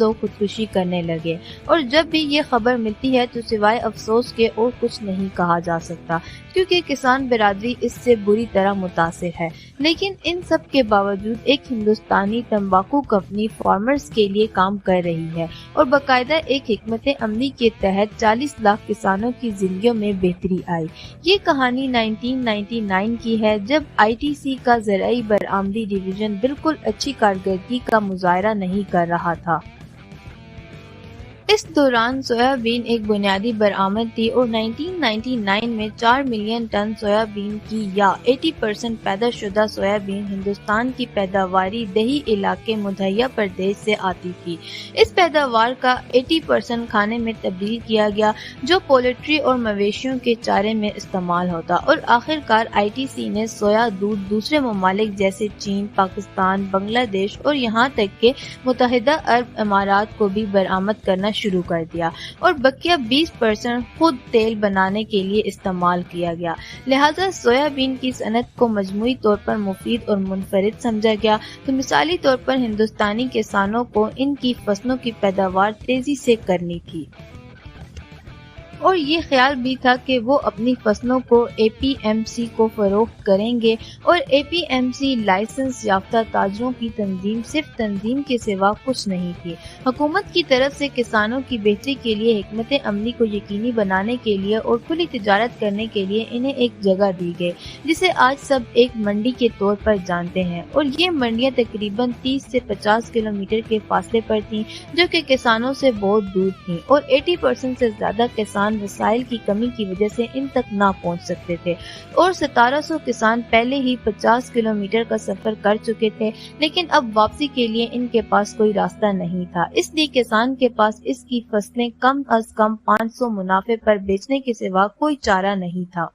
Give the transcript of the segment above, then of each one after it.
لوگ خودکشی کرنے لگے، اور جب بھی یہ خبر ملتی ہے تو سوائے افسوس کے اور کچھ نہیں کہا جا سکتا، کیونکہ کسان برادری اس سے بری طرح متاثر ہے۔ لیکن ان سب کے باوجود ایک ہندوستانی تمباکو کمپنی فارمرز کے لیے کام کر رہی ہے، اور باقاعدہ ایک حکمت عملی کے تحت 40 لاکھ کسانوں کی زندگیوں میں بہتری آئی۔ یہ کہانی 1999 کی ہے، جب آئی ٹی سی کا زرعی برآمدی ڈویژن بالکل اچھی کارکردگی کا مظاہرہ نہیں کر رہا تھا۔ اس دوران سویا بین ایک بنیادی برآمد تھی، اور 1999 میں 4 ملین ٹن سویا بین کی یا 80% پیدا شدہ سویا بین ہندوستان کی پیداواری دیہی علاقے مدھیہ پردیش سے آتی تھی۔ اس پیداوار کا 80% کھانے میں تبدیل کیا گیا، جو پولٹری اور مویشیوں کے چارے میں استعمال ہوتا، اور آخرکار آئی ٹی سی نے سویا دودھ دوسرے ممالک جیسے چین، پاکستان، بنگلہ دیش اور یہاں تک کہ متحدہ عرب امارات کو بھی برآمد کرنا شروع کر دیا، اور بقیہ 20% خود تیل بنانے کے لیے استعمال کیا گیا۔ لہٰذا سویا بین کی صنعت کو مجموعی طور پر مفید اور منفرد سمجھا گیا۔ تو مثالی طور پر ہندوستانی کسانوں کو ان کی فصلوں کی پیداوار تیزی سے کرنی تھی، اور یہ خیال بھی تھا کہ وہ اپنی فصلوں کو اے پی ایم سی کو فروخت کریں گے، اور اے پی ایم سی لائسنس یافتہ تاجروں کی تنظیم صرف تنظیم کے سوا کچھ نہیں تھی۔ حکومت کی طرف سے کسانوں کی بہتری کے لیے حکمت عملی کو یقینی بنانے کے لیے اور کھلی تجارت کرنے کے لیے انہیں ایک جگہ دی گئی، جسے آج سب ایک منڈی کے طور پر جانتے ہیں، اور یہ منڈیاں تقریباً 30 سے 50 کلومیٹر کے فاصلے پر تھیں، جو کہ کسانوں سے بہت دور تھیں، اور 80% سے زیادہ کسان وسائل کی کمی کی وجہ سے ان تک نہ پہنچ سکتے تھے، اور 1700 کسان پہلے ہی 50 کلومیٹر کا سفر کر چکے تھے، لیکن اب واپسی کے لیے ان کے پاس کوئی راستہ نہیں تھا۔ اس لیے کسان کے پاس اس کی فصلیں کم از کم 500 منافع پر بیچنے کے سوا کوئی چارہ نہیں تھا۔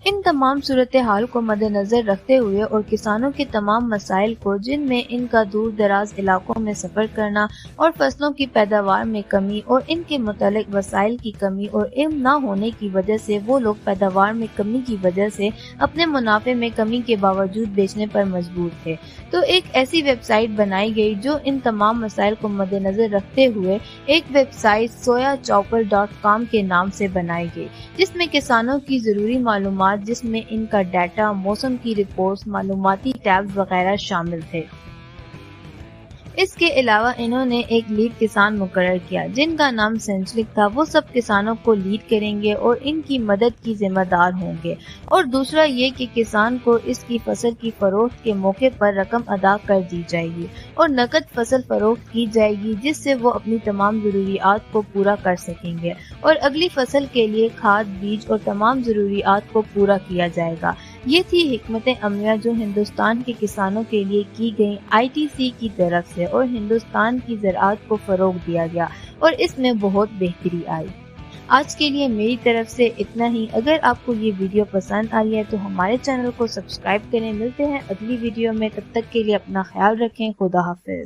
ان تمام صورتحال کو مد نظر رکھتے ہوئے اور کسانوں کے تمام مسائل کو، جن میں ان کا دور دراز علاقوں میں سفر کرنا اور فصلوں کی پیداوار میں کمی اور ان کے متعلق وسائل کی کمی اور علم نہ ہونے کی وجہ سے وہ لوگ پیداوار میں کمی کی وجہ سے اپنے منافع میں کمی کے باوجود بیچنے پر مجبور تھے، تو ایک ایسی ویب سائٹ بنائی گئی جو ان تمام مسائل کو مد نظر رکھتے ہوئے ایک ویب سائٹ soyachopper.com کے نام سے بنائی گئی، جس میں کسانوں کی ضروری معلومات، جس میں ان کا ڈیٹا، موسم کی رپورٹس، معلوماتی ٹیبز وغیرہ شامل تھے۔ اس کے علاوہ انہوں نے ایک لیڈ کسان مقرر کیا جن کا نام سینچلک تھا۔ وہ سب کسانوں کو لیڈ کریں گے اور ان کی مدد کی ذمہ دار ہوں گے، اور دوسرا یہ کہ کسان کو اس کی فصل کی فروخت کے موقع پر رقم ادا کر دی جائے گی اور نقد فصل فروخت کی جائے گی، جس سے وہ اپنی تمام ضروریات کو پورا کر سکیں گے، اور اگلی فصل کے لیے کھاد، بیج اور تمام ضروریات کو پورا کیا جائے گا۔ یہ تھی حکمت عملیہ جو ہندوستان کے کسانوں کے لیے کی گئی آئی ٹی سی کی طرف سے، اور ہندوستان کی زراعت کو فروغ دیا گیا اور اس میں بہت بہتری آئی۔ آج کے لیے میری طرف سے اتنا ہی۔ اگر آپ کو یہ ویڈیو پسند آئی ہے تو ہمارے چینل کو سبسکرائب کریں۔ ملتے ہیں اگلی ویڈیو میں، تب تک کے لیے اپنا خیال رکھیں۔ خدا حافظ۔